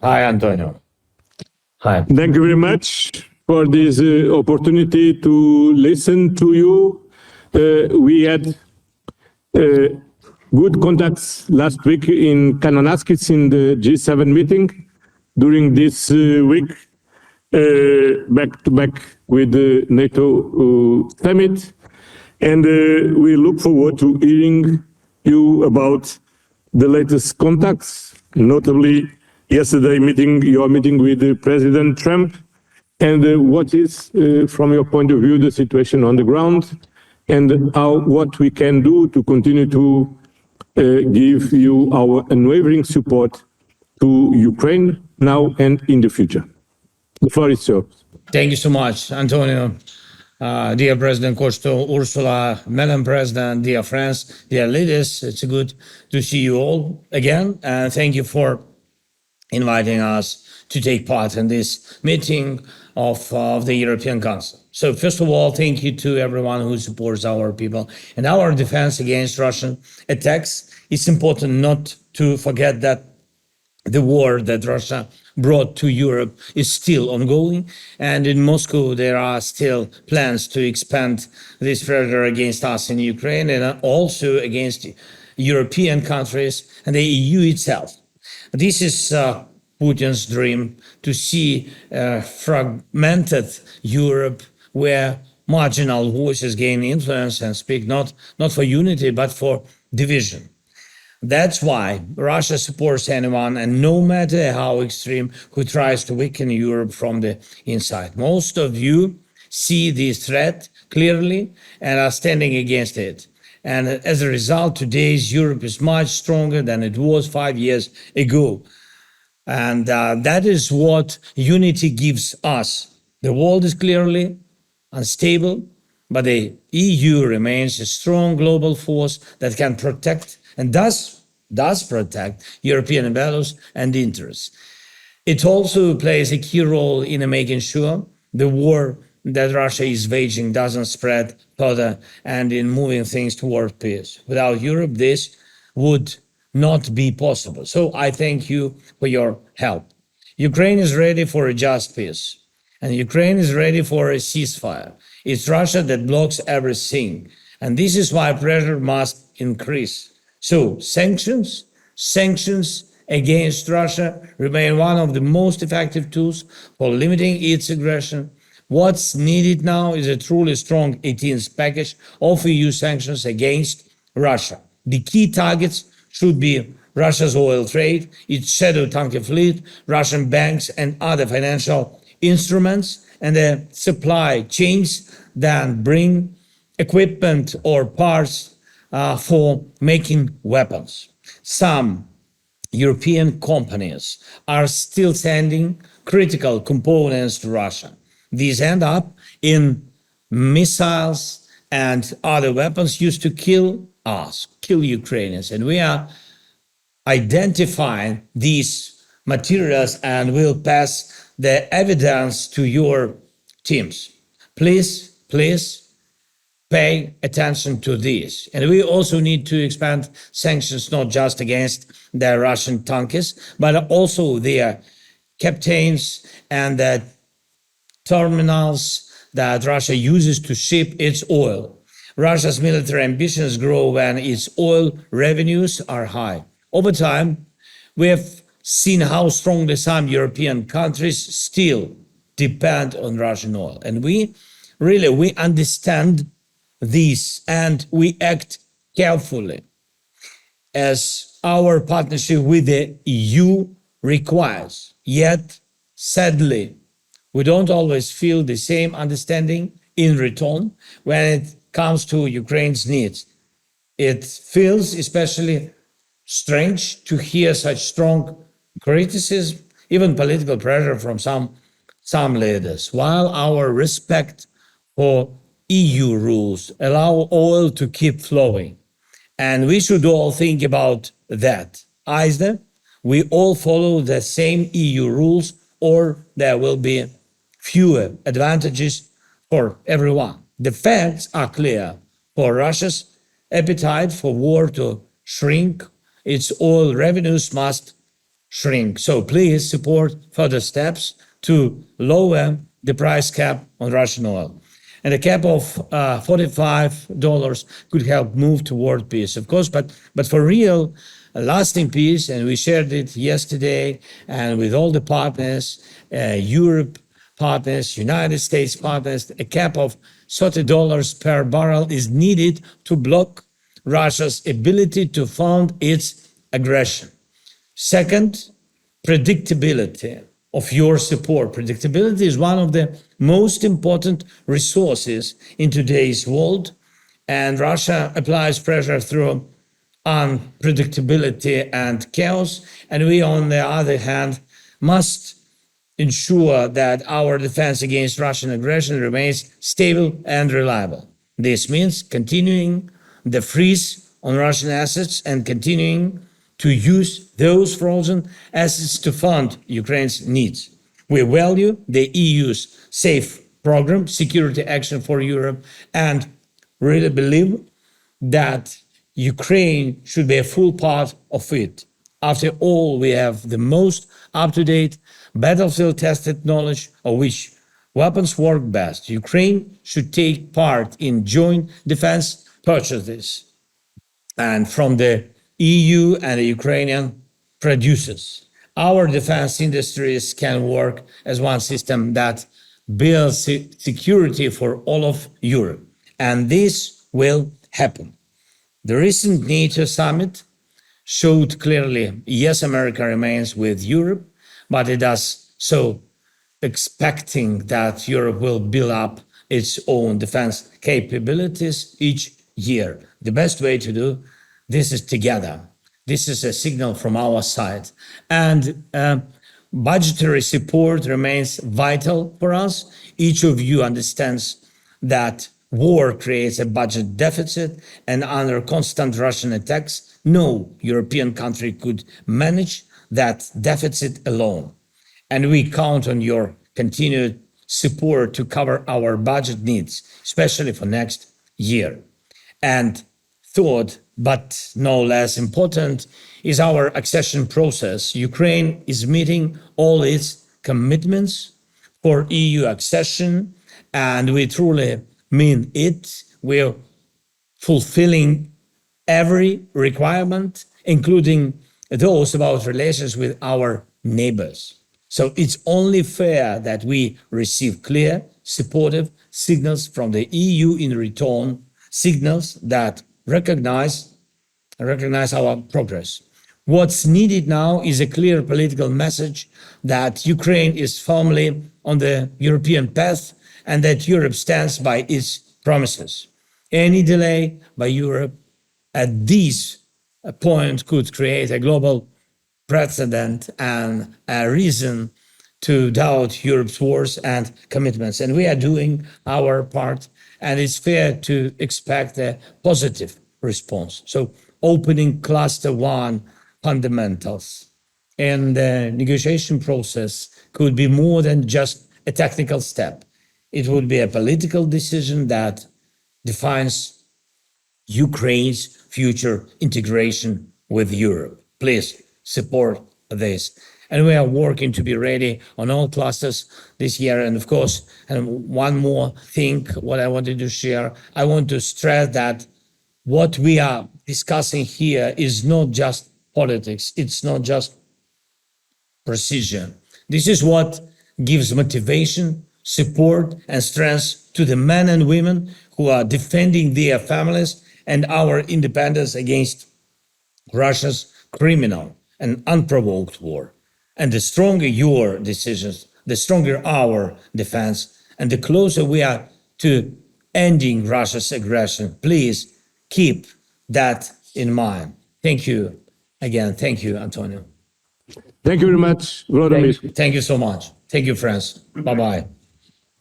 Hi, Antonio. Hi. Thank you very much for this opportunity to listen to you. We had good contacts last week in Kananaskis in the G7 meeting. During this week, back to back with the NATO summit. And we look forward to hearing you about the latest contacts, notably yesterday your meeting with President Trump, and what is, from your point of view, the situation on the ground, and what we can do to continue to give you our unwavering support to Ukraine now and in the future. The floor is yours. Thank you so much, Antonio. Dear President Costa, Ursula, Madam President, dear friends, dear leaders, it's good to see you all again. And thank you for inviting us to take part in this meeting of the European Council. So first of all, thank you to everyone who supports our people and our defense against Russian attacks. It's important not to forget that the war that Russia brought to Europe is still ongoing, and in Moscow there are still plans to expand this pressure against us in Ukraine and also against European countries and the EU itself. This is Putin's dream, to see a fragmented Europe where marginal voices gain influence and speak not for unity but for division. That's why Russia supports anyone, and no matter how extreme, who tries to weaken Europe from the inside. Most of you see this threat clearly and are standing against it. And as a result, today's Europe is much stronger than it was 5 years ago. And that is what unity gives us. The world is clearly unstable, but the EU remains a strong global force that can protect and does protect European values and interests. It also plays a key role in making sure the war that Russia is waging doesn't spread further and in moving things toward peace. Without Europe, this would not be possible. So I thank you for your help. Ukraine is ready for a just peace, and Ukraine is ready for a ceasefire. It's Russia that blocks everything, and this is why pressure must increase. So sanctions against Russia remain one of the most effective tools for limiting its aggression. What's needed now is a truly strong 18th package of EU sanctions against Russia. The key targets should be Russia's oil trade, its shadow tanker fleet, Russian banks and other financial instruments, and the supply chains that bring equipment or parts for making weapons. Some European companies are still sending critical components to Russia. These end up in missiles and other weapons used to kill Ukrainians. And we are identifying these materials and will pass the evidence to your teams. Please pay attention to this. And we also need to expand sanctions not just against the Russian tankers, but also their captains and the terminals that Russia uses to ship its oil. Russia's military ambitions grow when its oil revenues are high. Over time, we have seen how strongly some European countries still depend on Russian oil. And we understand this, and we act carefully as our partnership with the EU requires. Yet, sadly, we don't always feel the same understanding in return when it comes to Ukraine's needs. It feels especially strange to hear such strong criticism, even political pressure from some leaders, while our respect for EU rules allow oil to keep flowing. And we should all think about that. Either we all follow the same EU rules, or there will be fewer advantages for everyone. The facts are clear. For Russia's appetite for war to shrink, its oil revenues must shrink. So please support further steps to lower the price cap on Russian oil. And a cap of $45 could help move toward peace, of course, but for real, lasting peace, and we shared it yesterday, and with all the partners, Europe partners, United States partners, a cap of $30 per barrel is needed to block Russia's ability to fund its aggression. Second, predictability of your support. Predictability is one of the most important resources in today's world, and Russia applies pressure through unpredictability and chaos, and we, on the other hand, must ensure that our defense against Russian aggression remains stable and reliable. This means continuing the freeze on Russian assets and continuing to use those frozen assets to fund Ukraine's needs. We value the EU's SAFE program, Security Action for Europe, and really believe that Ukraine should be a full part of it. After all, we have the most up-to-date, battlefield-tested knowledge of which weapons work best. Ukraine should take part in joint defense purchases and from the EU and the Ukrainian producers. Our defense industries can work as one system that builds security for all of Europe, and this will happen. The recent NATO summit showed clearly, yes, America remains with Europe, but it does so expecting that Europe will build up its own defense capabilities each year. The best way to do this is together. This is a signal from our side. And budgetary support remains vital for us. Each of you understands that war creates a budget deficit, and under constant Russian attacks, no European country could manage that deficit alone. And we count on your continued support to cover our budget needs, especially for next year. And third, but no less important, is our accession process. Ukraine is meeting all its commitments for EU accession, and we truly mean it. We're fulfilling every requirement, including those about relations with our neighbors. So it's only fair that we receive clear, supportive signals from the EU in return, signals that recognize our progress. What's needed now is a clear political message that Ukraine is firmly on the European path and that Europe stands by its promises. Any delay by Europe at this point could create a global precedent and a reason to doubt Europe's words and commitments. And we are doing our part, and it's fair to expect a positive response. So opening cluster one fundamentals in the negotiation process could be more than just a technical step. It would be a political decision that defines Ukraine's future integration with Europe. Please support this. And we are working to be ready on all clusters this year. And of course, and one more thing, what I wanted to share, I want to stress that what we are discussing here is not just politics. It's not just precision. This is what gives motivation, support, and strength to the men and women who are defending their families and our independence against Russia's criminal and unprovoked war. And the stronger your decisions, the stronger our defense, and the closer we are to ending Russia's aggression. Please keep that in mind. Thank you again. Thank you, Antonio. Thank you very much, Volodymyr. Thank you so much. Thank you, friends. Bye-bye.